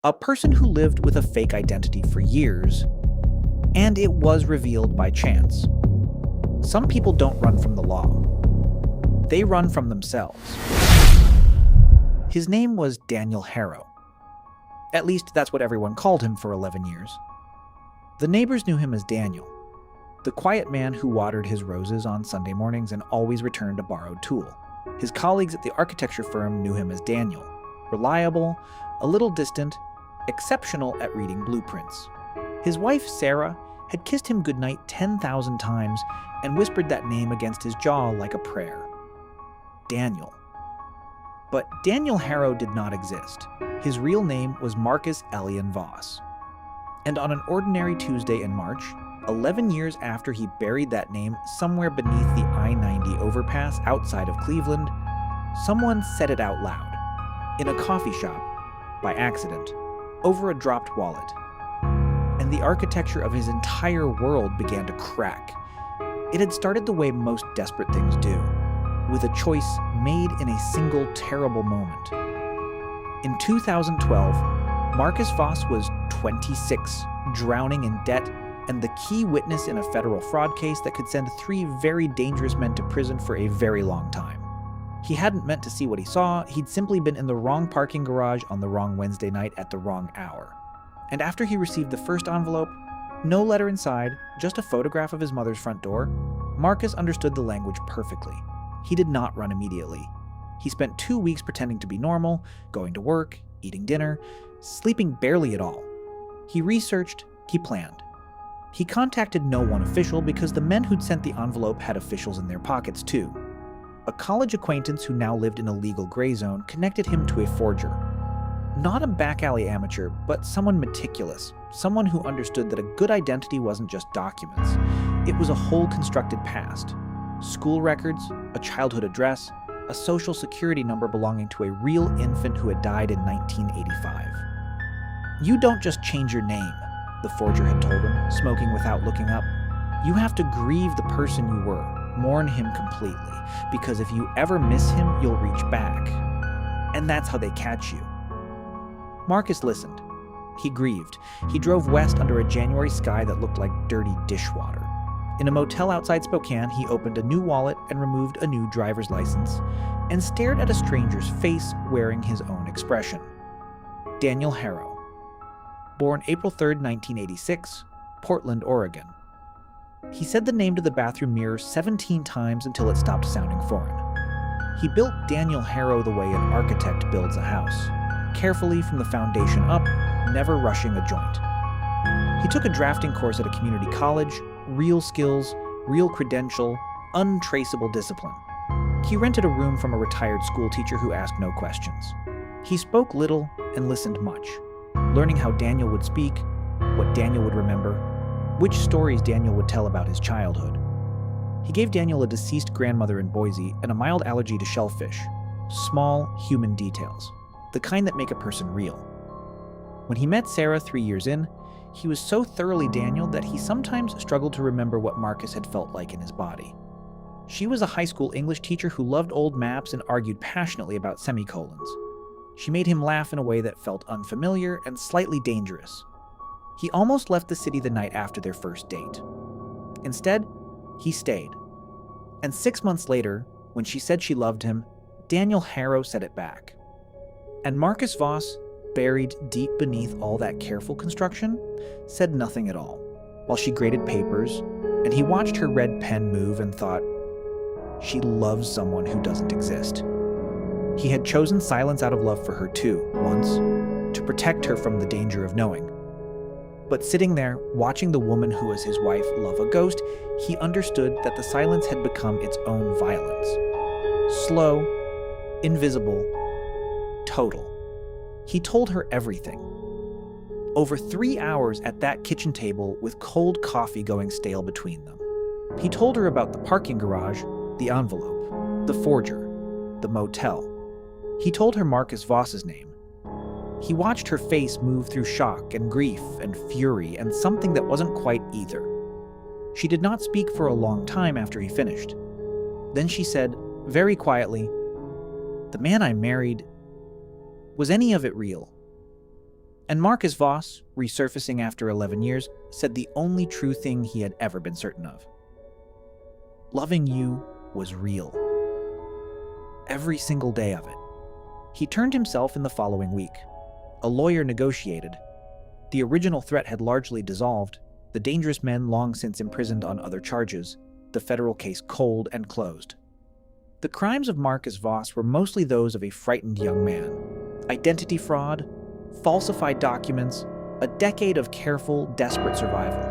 a person who lived with a fake identity for years, and it was revealed by chance. Some people don't run from the law. They run from themselves. His name was Daniel Harrow. At least that's what everyone called him for 11 years. The neighbors knew him as Daniel, the quiet man who watered his roses on Sunday mornings and always returned a borrowed tool. His colleagues at the architecture firm knew him as Daniel, reliable, a little distant, exceptional at reading blueprints. His wife, Sarah, had kissed him goodnight 10,000 times and whispered that name against his jaw like a prayer. Daniel. But Daniel Harrow did not exist. His real name was Marcus Elian Voss. And on an ordinary Tuesday in March, 11 years after he buried that name somewhere beneath the I-90 overpass outside of Cleveland, someone said it out loud, in a coffee shop, by accident, over a dropped wallet. And the architecture of his entire world began to crack. It had started the way most desperate things do, with a choice made in a single terrible moment. In 2012, Marcus Voss was 26, drowning in debt, and the key witness in a federal fraud case that could send 3 very dangerous men to prison for a very long time. He hadn't meant to see what he saw, he'd simply been in the wrong parking garage on the wrong Wednesday night at the wrong hour. And after he received the first envelope, no letter inside, just a photograph of his mother's front door, Marcus understood the language perfectly. He did not run immediately. He spent 2 weeks pretending to be normal, going to work, eating dinner, sleeping barely at all. He researched, he planned. He contacted no one official because the men who'd sent the envelope had officials in their pockets too. A college acquaintance who now lived in a legal gray zone connected him to a forger. Not a back alley amateur, but someone meticulous, someone who understood that a good identity wasn't just documents. It was a whole constructed past. School records, a childhood address, a social security number belonging to a real infant who had died in 1985. "You don't just change your name," the forger had told him, smoking without looking up. "You have to grieve the person you were, mourn him completely, because if you ever miss him, you'll reach back. And that's how they catch you." Marcus listened. He grieved. He drove west under a January sky that looked like dirty dishwater. In a motel outside Spokane, he opened a new wallet and removed a new driver's license, and stared at a stranger's face wearing his own expression. Daniel Harrow. Born April 3, 1986, Portland, Oregon. He said the name to the bathroom mirror 17 times until it stopped sounding foreign. He built Daniel Harrow the way an architect builds a house, carefully from the foundation up, never rushing a joint. He took a drafting course at a community college, real skills, real credential, untraceable discipline. He rented a room from a retired school teacher who asked no questions. He spoke little and listened much, learning how Daniel would speak, what Daniel would remember, which stories Daniel would tell about his childhood. He gave Daniel a deceased grandmother in Boise and a mild allergy to shellfish, small human details, the kind that make a person real. When he met Sarah 3 years in, he was so thoroughly Daniel that he sometimes struggled to remember what Marcus had felt like in his body. She was a high school English teacher who loved old maps and argued passionately about semicolons. She made him laugh in a way that felt unfamiliar and slightly dangerous. He almost left the city the night after their first date. Instead, he stayed. And 6 months later, when she said she loved him, Daniel Harrow said it back. And Marcus Voss, buried deep beneath all that careful construction, said nothing at all, while she graded papers, and he watched her red pen move and thought, she loves someone who doesn't exist. He had chosen silence out of love for her too, once, to protect her from the danger of knowing. But sitting there, watching the woman who was his wife love a ghost, he understood that the silence had become its own violence. Slow, invisible, total. He told her everything. Over 3 hours at that kitchen table with cold coffee going stale between them. He told her about the parking garage, the envelope, the forger, the motel. He told her Marcus Voss's name. He watched her face move through shock and grief and fury and something that wasn't quite either. She did not speak for a long time after he finished. Then she said, very quietly, "The man I married, was any of it real?" And Marcus Voss, resurfacing after 11 years, said the only true thing he had ever been certain of. Loving you was real. Every single day of it. He turned himself in the following week. A lawyer negotiated. The original threat had largely dissolved, the dangerous men long since imprisoned on other charges, the federal case cold and closed. The crimes of Marcus Voss were mostly those of a frightened young man. Identity fraud, falsified documents, a decade of careful, desperate survival.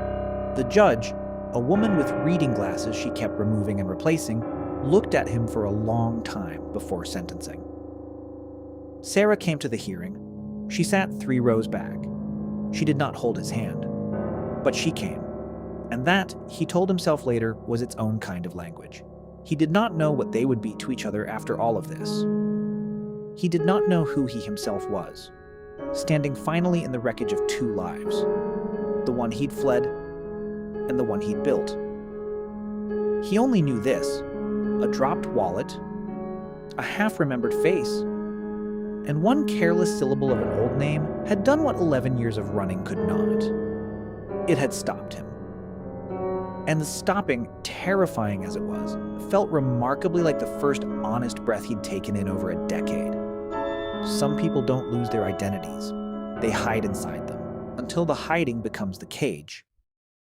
The judge, a woman with reading glasses she kept removing and replacing, looked at him for a long time before sentencing. Sarah came to the hearing. She sat 3 rows back. She did not hold his hand. But she came. And that, he told himself later, was its own kind of language. He did not know what they would be to each other after all of this. He did not know who he himself was, standing finally in the wreckage of 2 lives, the one he'd fled and the one he'd built. He only knew this: a dropped wallet, a half-remembered face, and one careless syllable of an old name had done what 11 years of running could not. It had stopped him. And the stopping, terrifying as it was, felt remarkably like the first honest breath he'd taken in over a decade. Some people don't lose their identities. They hide inside them, until the hiding becomes the cage.